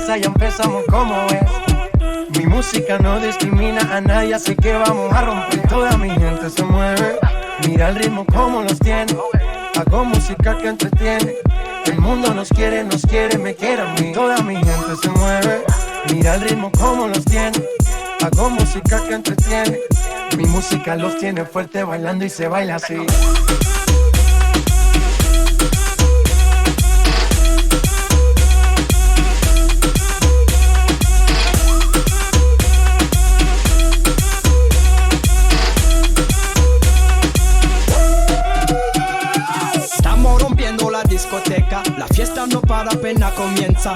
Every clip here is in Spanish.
cabeza ya empezamos como es. Mi música no discrimina a nadie, así que vamos a romper. Toda mi gente se mueve, mira el ritmo como los tiene. Hago música que entretiene. El mundo nos quiere, me quiere a mí. Toda mi gente se mueve, mira el ritmo como los tiene. Hago música que entretiene. Mi música los tiene fuerte bailando y se baila así. Estamos rompiendo la discoteca, la fiesta no para, apenas comienza.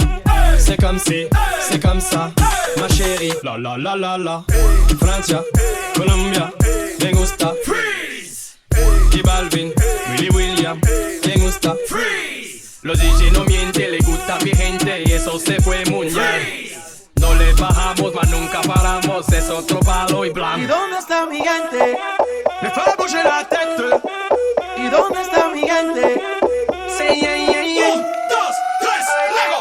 C'est comme si, c'est comme ça, ma chérie. La la la la la. Francia, Colombia, me gusta. Freeze. J Balvin, Willy William, me gusta. Freeze. Los DJ no mienten, le gusta mi gente y eso se fue mundial. No le bajamos, mas nunca paramos, es otro palo y blanco. ¿Y dónde está mi gente? Me fait bouger la tête. ¿Y dónde está mi gente? Say yeah, yeah, yeah. 1, 2, 3, Lego.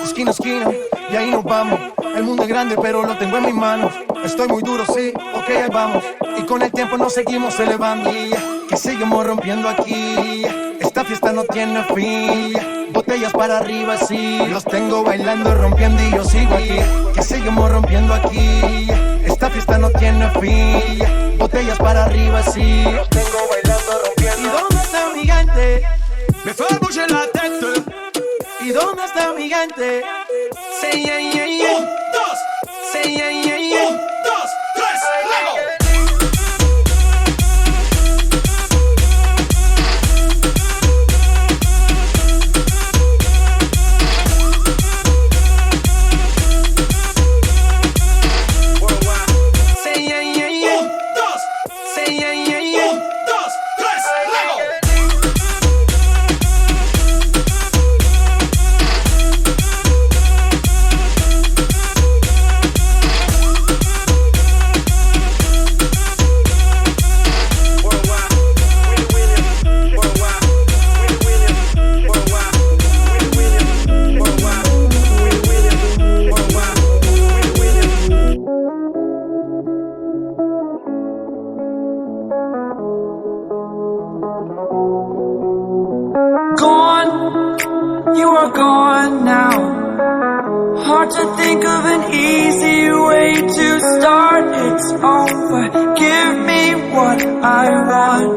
Esquina, esquina, y ahí nos vamos. El mundo es grande, pero lo tengo en mis manos. Estoy muy duro, sí, ok, ahí vamos. Y con el tiempo nos seguimos elevando. Que seguimos rompiendo aquí. Esta fiesta no tiene fin. Botellas para arriba, sí. Los tengo bailando, rompiendo y yo sigo aquí. Que seguimos rompiendo aquí. Esta fiesta no tiene fin. Botellas para arriba, sí. Los tengo bailando, rompiendo. ¿Y dónde está mi gente? Me fait bouger la tête. ¿Y dónde está mi gente? Say yeah, yeah, yeah. 1, 2, say yeah, yeah, yeah. 1, 2, 3, Lego. Gone now. Hard to think of an easy way to start. It's over. Give me what I want.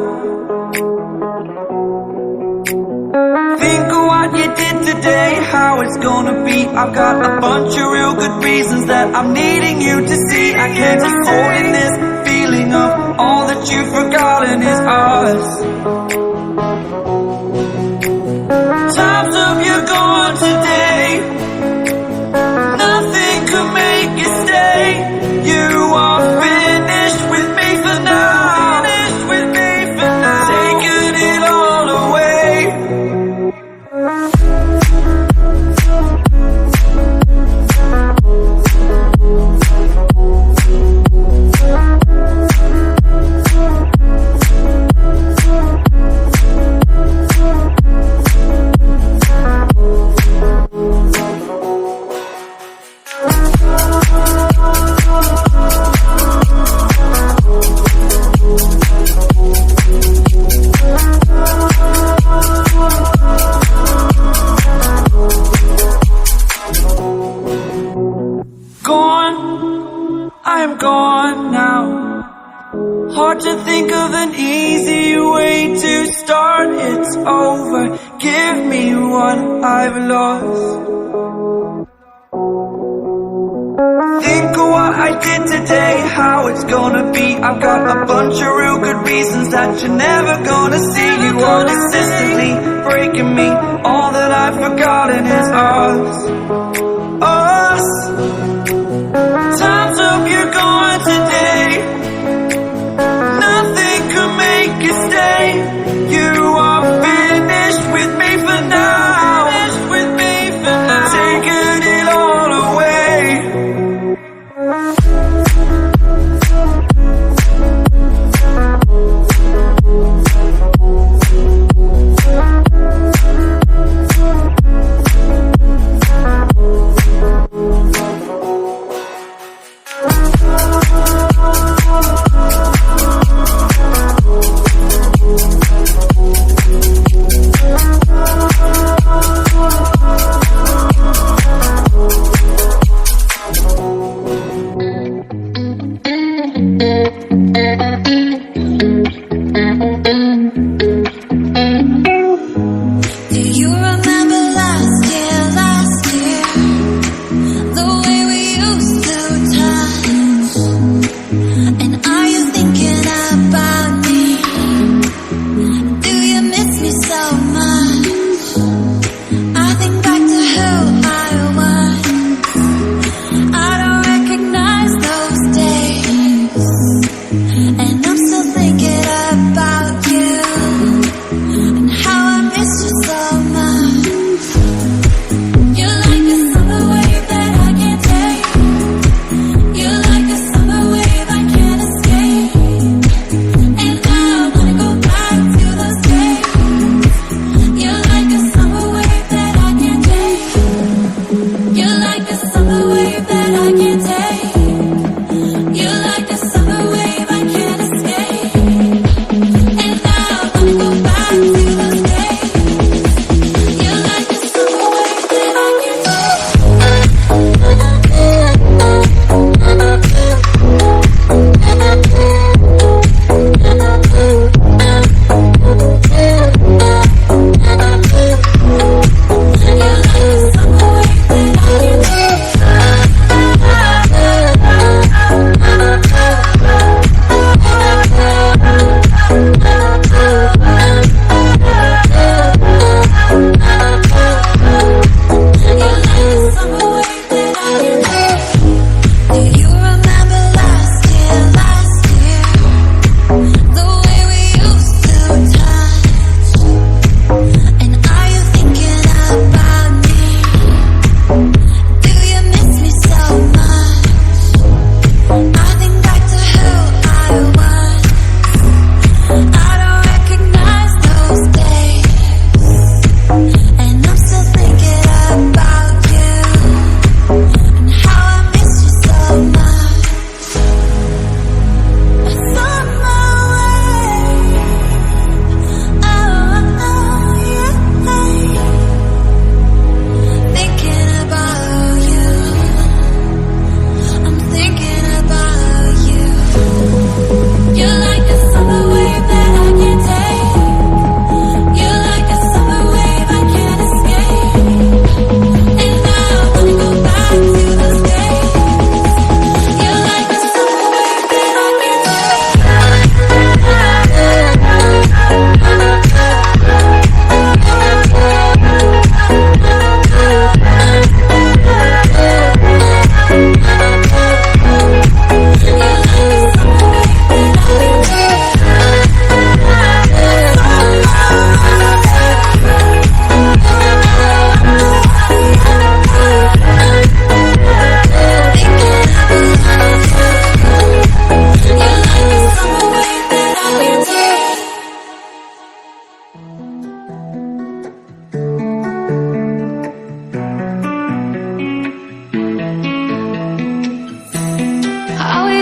Think of what you did today, how it's gonna be. I've got a bunch of real good reasons that I'm needing you to see. I can't keep holding this feeling of all that you've forgotten is us. Times of you gone today, nothing could make you stay. You are finished with me for now. Finished with me for now. Taking it all away. Hard to think of an easy way to start. It's over. Give me what I've lost. Think of what I did today, how it's gonna be. I've got a bunch of real good reasons that you're never gonna see. You are consistently breaking me. All that I've forgotten is us. Us. Time's up, you're gone today. Nothing could make you stay. You are finished with me for now. Finished with me for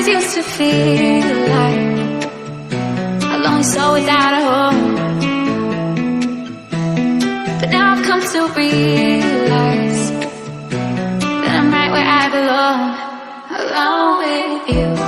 Sometimes used to feel like a lonely soul without a home, but now I've come to realize that I'm right where I belong, alone with you.